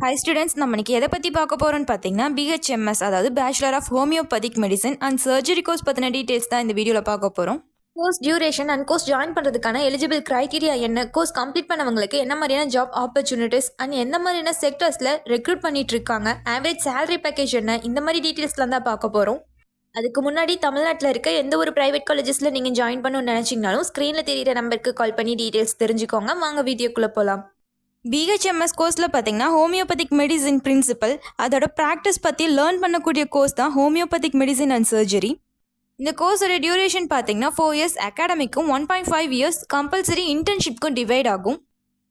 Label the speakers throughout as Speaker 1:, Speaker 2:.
Speaker 1: High students, நம்ம இன்னைக்கு எதை பற்றி பார்க்க போகிறோம்னு பார்த்தீங்கன்னா பிஹெச்எம்எஸ், அதாவது bachelor of homoeopathic medicine and surgery course பற்றின டீட்டெயில்ஸ் தான் இந்த வீடியோவில் பார்க்க போகிறோம். Course duration and course join பண்ணுறதுக்கான எலிஜிபிள் கிரைட்டீரியா என்ன, கோர்ஸ் கம்ப்ளீட் பண்ணவங்களுக்கு என்ன மாதிரியான ஜாப் ஆப்பர்ச்சுனிட்டிஸ் அண்ட் எந்த மாதிரியான செக்டர்ஸில் ரெக்ரூட் பண்ணிட்டு இருக்காங்க, ஆவரேஜ் சேலரி பேக்கேஜ் என்ன, இந்த மாதிரி டீட்டெயில்ஸ்லாம் தான் பார்க்க போகிறோம். அதுக்கு முன்னாடி தமிழ்நாட்டில் இருக்க எந்த ஒரு ப்ரைவேட் காலேஜஸில் நீங்கள் ஜாயின் பண்ணணும்னு நினச்சிங்கனாலும் ஸ்க்ரீனில் தெரியிற நம்பருக்கு கால் பண்ணி டீட்டெயில்ஸ் தெரிஞ்சுக்கோங்க. வாங்க வீடியோக்குள்ளே போகலாம். பிஹெச்எம்எஸ் கோர்ஸில் பார்த்தீங்கன்னா ஹோமியோபதிக் மெடிசின் பிரின்சிபல், அதோட ப்ராக்டிஸ் பற்றி லேர்ன் பண்ணக்கூடிய கோர்ஸ் தான் ஹோமியோபதிக் மெடிசின் அண்ட் சர்ஜரி. இந்த கோர்ஸோட டியூரேஷன் பார்த்தீங்கன்னா 4 இயர்ஸ் அகாடமிக்கும் 1.5 இயர்ஸ் கம்பல்சரி இன்டர்ன்ஷிப்க்கும் டிவைட் ஆகும்.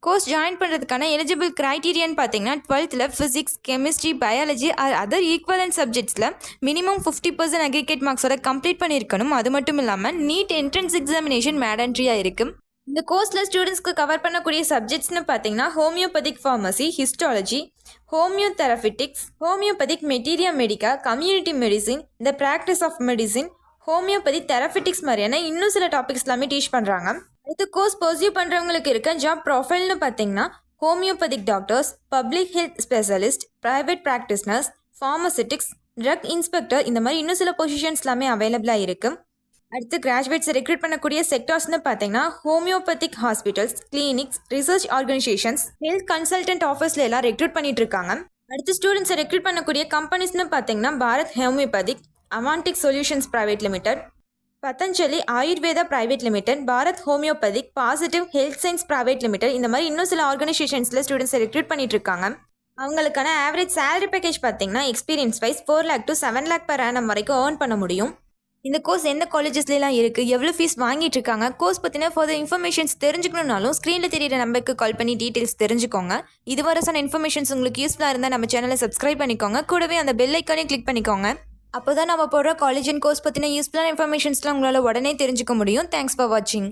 Speaker 1: கோர்ஸ் ஜாயின் பண்ணுறதுக்கான எலிஜிபிள் கிரைட்டீரியான்னு பார்த்தீங்கன்னா 12th physics, chemistry, biology or other equivalent சப்ஜெக்ட்ஸில் மினிமம் 50% அக்ரிகேட் மார்க்ஸோட கம்ப்ளீட் பண்ணியிருக்கணும். அது மட்டும் இல்லாமல் நீட் என்ட்ரன்ஸ் எக்ஸாமினேஷன் மேண்டட்ரியாக இருக்குது. இந்த கோர்ஸில் ஸ்டூடெண்ட்ஸ்க்கு கவர் பண்ணக்கூடிய சப்ஜெக்ட்ஸ்னு பார்த்தீங்கன்னா homeopathic pharmacy, histology, homoeotherapeutics, homeopathic materia medica, community medicine, the practice of medicine, homeopathy therapeutics மாதிரியான இன்னும் சில டாபிக்ஸ் எல்லாமே டீச் பண்ணுறாங்க. அடுத்து கோர்ஸ் பர்சியூ பண்ணுறவங்களுக்கு இருக்க ஜாப் ப்ரொஃபைல்னு பார்த்தீங்கன்னா homeopathic doctors, public health specialist, private practitioners, pharmaceutics, drug inspector, இந்த மாதிரி இன்னும் சில பொசிஷன்ஸ் எல்லாமே அவைலபிளாக இருக்குது. அடுத்து கிராஜுவேட்ஸை ரெக்ரூட் பண்ணக்கூடிய செக்டார்ஸ்னு பார்த்தீங்கன்னா homeopathic hospitals, clinics, research organisations, health consultant ஆஃபீஸில் எல்லாம் ரெக்ரூட் பண்ணிட்டு இருக்காங்க. அடுத்து ஸ்டூடெண்ட்ஸை ரெக்ரூட் பண்ணக்கூடிய கம்பெனிஸ்னு பார்த்தீங்கன்னா Bharat homeopathic, Avantik solutions private limited, Patanjali Ayurveda private limited, Bharat homeopathic, positive health science private limited, இந்த மாதிரி இன்னும் சில ஆர்கனைசேஷன்ஸில் ஸ்டூடெண்ட்ஸை ரெக்ரூட் பண்ணிட்டு இருக்காங்க. அவங்களுக்கான ஆவரேஜ் சேலரி பேக்கேஜ் பார்த்தீங்கன்னா experience wise 4 lakh to 7 lakh per annum வரைக்கும் ஏர்ன் பண்ண முடியும். இந்த கோர்ஸ் எந்த காலேஜஸ்லாம் இருக்குது, எவ்வளோ ஃபீஸ் வாங்கிட்டு இருக்காங்க, கோர்ஸ் பற்றின ஃபர்தர் இன்ஃபர்மேஷன்ஸ் தெரிஞ்சுக்கணும்னாலும் ஸ்க்ரீனில் தெரியிற நம்பருக்கு கால் பண்ணி டீட்டெயில்ஸ் தெரிஞ்சுக்கோங்க. இதுவரை சொன்ன இன்ஃபர்மேஷன்ஸ் உங்களுக்கு யூஸ்ஃபுல்லாக இருந்தால் நம்ம சேனலை சப்ஸ்கிரைப் பண்ணிக்கோங்க. கூடவே அந்த பெல் ஐக்கானையும் கிளிக் பண்ணிக்கோங்க. அப்போ தான் நம்ம போடுற காலேஜ் அண்ட் கோர்ஸ் பற்றின யூஸ்ஃபுல்லான இன்ஃபர்மேஷன்ஸ்லாம் உங்களால் உடனே தெரிஞ்சுக்க முடியும். தேங்க்ஸ் ஃபார் வாட்சிங்.